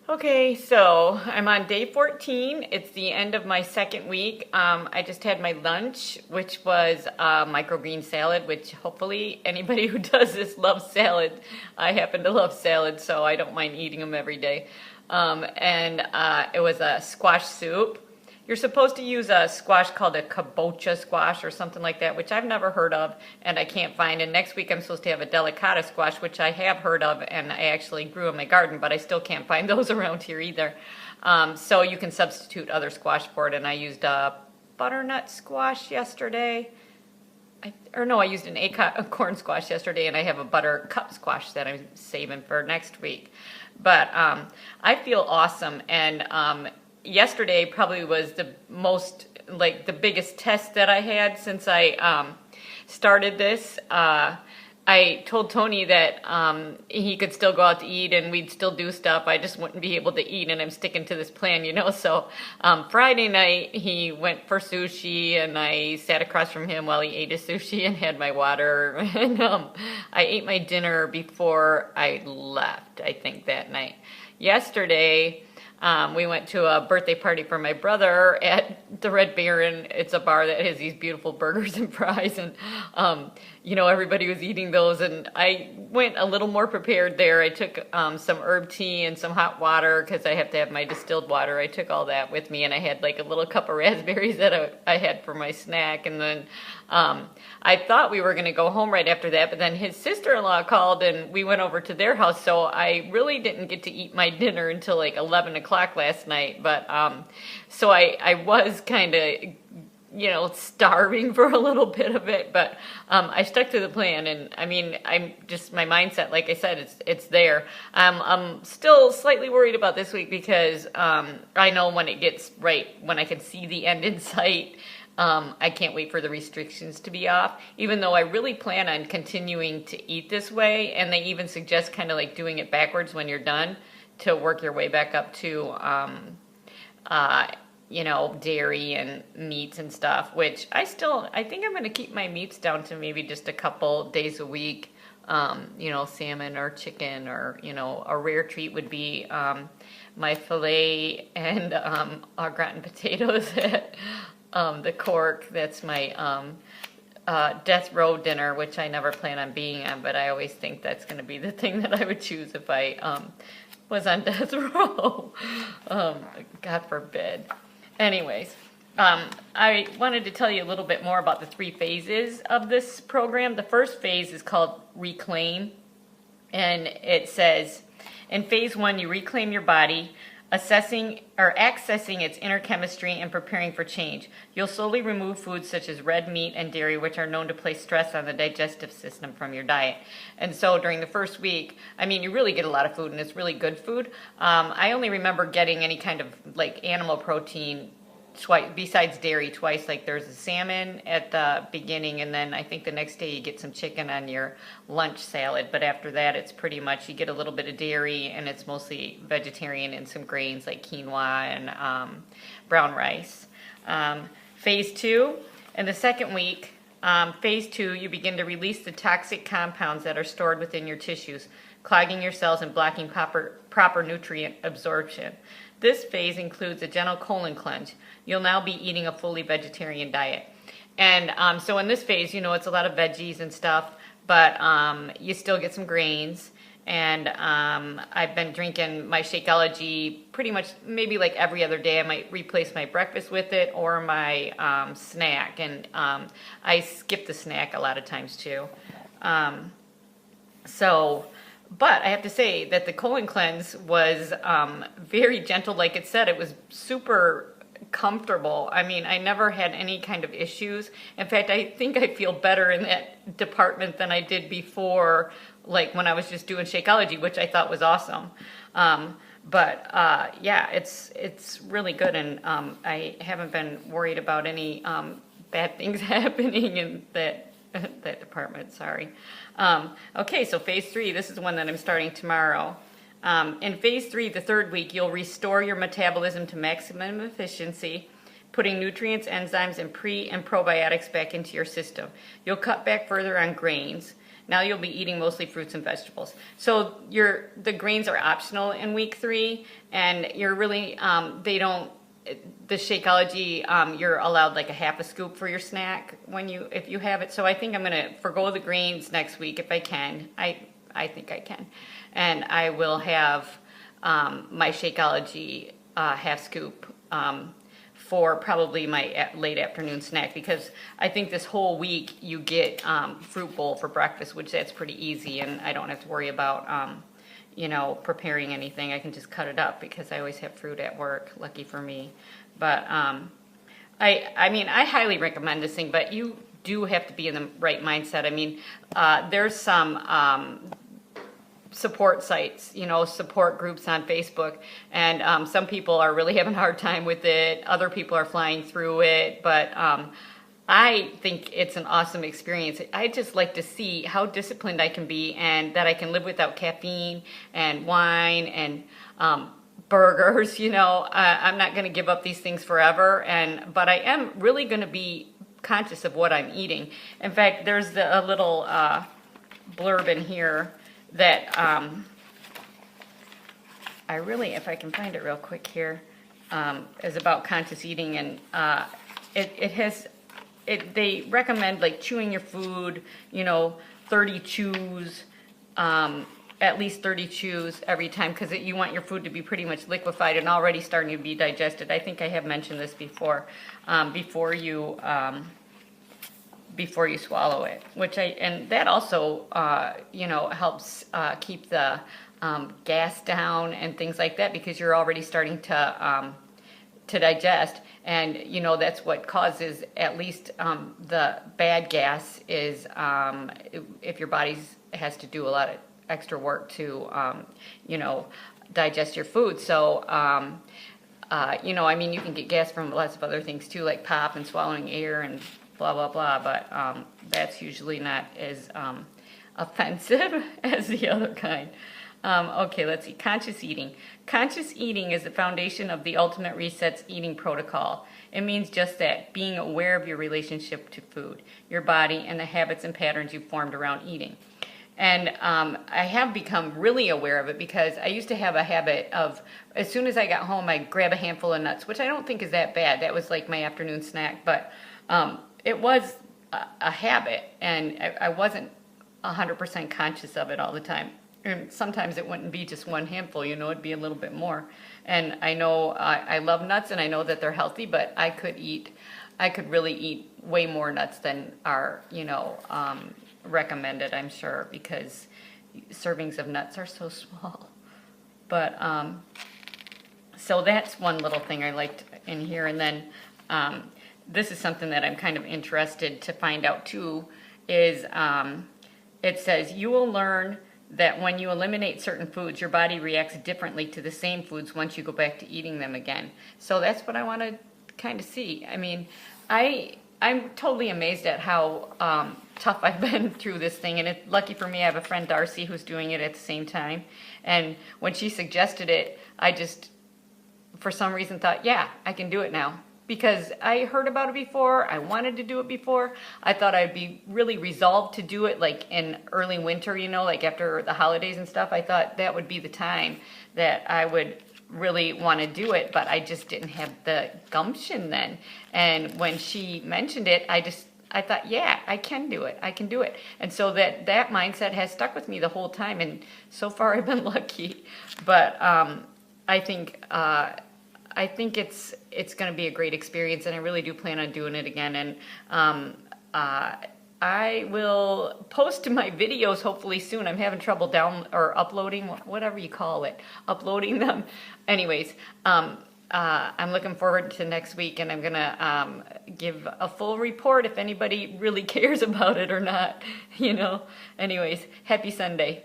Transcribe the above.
Okay, so I'm on day 14. It's the end of my second week. I just had my lunch, which was microgreen salad, which hopefully anybody who does this loves salad. I happen to love salad, so I don't mind eating them every day. And it was a squash soup. You're supposed to use a squash called a kabocha squash or something like that, which I've never heard of and I can't find. And next week I'm supposed to have a delicata squash, which I have heard of and I actually grew in my garden, but I still can't find those around here either. So you can substitute other squash for it. And I used a butternut squash yesterday. I used an acorn squash yesterday, and I have a buttercup squash that I'm saving for next week. But I feel awesome, and yesterday probably was the most, like, the biggest test that I had since I started this. I told Tony that he could still go out to eat and we'd still do stuff. I just wouldn't be able to eat, and I'm sticking to this plan, you know. So Friday night he went for sushi, and I sat across from him while he ate his sushi and had my water. And I ate my dinner before I left, I think, that night. Yesterday, we went to a birthday party for my brother at the Red Baron. It's a bar that has these beautiful burgers and fries, and everybody was eating those, and I went a little more prepared there. I took some herb tea and some hot water because I have to have my distilled water. I took all that with me, and I had like a little cup of raspberries that I had for my snack, and then I thought we were going to go home right after that, but then his sister-in-law called and we went over to their house, so I really didn't get to eat my dinner until like 11 o'clock last night. But so I was kind of starving for a little bit of it, but I stuck to the plan. And I mean, I'm just, my mindset, like I said, it's there. I'm still slightly worried about this week because I know when it gets right, when I can see the end in sight, I can't wait for the restrictions to be off, even though I really plan on continuing to eat this way. And they even suggest kind of like doing it backwards when you're done to work your way back up to, dairy and meats and stuff, which I think I'm going to keep my meats down to maybe just a couple days a week. Salmon or chicken, or, a rare treat would be my filet and au gratin potatoes at the Cork. That's my death row dinner, which I never plan on being on, but I always think that's going to be the thing that I would choose if I was on death row. God forbid. Anyways, I wanted to tell you a little bit more about the 3 phases of this program. The first phase is called Reclaim, and it says, in phase 1, you reclaim your body, assessing or accessing its inner chemistry and preparing for change. You'll slowly remove foods such as red meat and dairy, which are known to place stress on the digestive system, from your diet. And so during the first week, I mean, you really get a lot of food, and it's really good food. I only remember getting any kind of like animal protein twice, besides dairy, twice. Like there's a salmon at the beginning, and then I think the next day you get some chicken on your lunch salad. But after that, it's pretty much, you get a little bit of dairy, and it's mostly vegetarian and some grains like quinoa and brown rice. Phase 2, in the second week, phase 2, you begin to release the toxic compounds that are stored within your tissues, clogging your cells and blocking proper nutrient absorption. This phase includes a gentle colon cleanse. You'll now be eating a fully vegetarian diet. And so in this phase, it's a lot of veggies and stuff, but you still get some grains. And I've been drinking my Shakeology pretty much maybe like every other day. I might replace my breakfast with it or my snack. And I skip the snack a lot of times too. But I have to say that the colon cleanse was very gentle. Like it said, it was super comfortable. I mean, I never had any kind of issues. In fact, I think I feel better in that department than I did before, like when I was just doing Shakeology, which I thought was awesome. Yeah, it's really good, and I haven't been worried about any bad things happening in that department, sorry. Okay, so phase 3, this is the one that I'm starting tomorrow. In phase 3, the third week, you'll restore your metabolism to maximum efficiency, putting nutrients, enzymes, and pre and probiotics back into your system. You'll cut back further on grains. Now you'll be eating mostly fruits and vegetables. So the grains are optional in week 3, and you're really, the Shakeology, you're allowed like a half a scoop for your snack if you have it. So I think I'm gonna forgo the grains next week if I can. I think I can. And I will have my Shakeology half scoop for probably my late afternoon snack, because I think this whole week you get fruit bowl for breakfast, which that's pretty easy, and I don't have to worry about preparing anything. I can just cut it up because I always have fruit at work, lucky for me. But I mean, I highly recommend this thing, but you do have to be in the right mindset. I mean, there's some support sites, support groups on Facebook, and some people are really having a hard time with it. Other people are flying through it, but I think it's an awesome experience. I just like to see how disciplined I can be, and that I can live without caffeine and wine and burgers. I'm not going to give up these things forever, but I am really going to be conscious of what I'm eating. In fact, there's a little blurb in here that I really, if I can find it real quick here, is about conscious eating, and they recommend like chewing your food, 30 chews, at least 30 chews every time, because you want your food to be pretty much liquefied and already starting to be digested. I think I have mentioned this before, before you swallow it, and that also, helps keep the gas down and things like that, because you're already starting to digest, and that's what causes at least the bad gas is if your body has to do a lot of extra work to digest your food. So I mean, you can get gas from lots of other things too, like pop and swallowing air and blah blah blah, but that's usually not as offensive as the other kind. Okay, let's see. Conscious eating. Conscious eating is the foundation of the Ultimate Resets eating protocol. It means just that, being aware of your relationship to food, your body, and the habits and patterns you've formed around eating. And I have become really aware of it, because I used to have a habit of, as soon as I got home, I'd grab a handful of nuts, which I don't think is that bad. That was like my afternoon snack, but it was a habit, and I wasn't 100% conscious of it all the time. And sometimes it wouldn't be just one handful, it'd be a little bit more. And I know I love nuts, and I know that they're healthy, but I could really eat way more nuts than are, recommended, I'm sure, because servings of nuts are so small. But so that's one little thing I liked in here. And then this is something that I'm kind of interested to find out too, is it says you will learn that when you eliminate certain foods, your body reacts differently to the same foods once you go back to eating them again. So that's what I want to kind of see. I mean, I'm totally amazed at how tough I've been through this thing. And lucky for me, I have a friend, Darcy, who's doing it at the same time. And when she suggested it, I just, for some reason, thought, yeah, I can do it now. Because I heard about it before, I wanted to do it before. I thought I'd be really resolved to do it like in early winter, like after the holidays and stuff. I thought that would be the time that I would really want to do it, but I just didn't have the gumption then. And when she mentioned it, I thought, yeah, I can do it. I can do it. And so that mindset has stuck with me the whole time. And so far I've been lucky. But I think it's going to be a great experience, and I really do plan on doing it again. And I will post my videos hopefully soon. I'm having trouble uploading, whatever you call it, uploading them. Anyways, I'm looking forward to next week, and I'm going to give a full report if anybody really cares about it or not, Anyways, happy Sunday.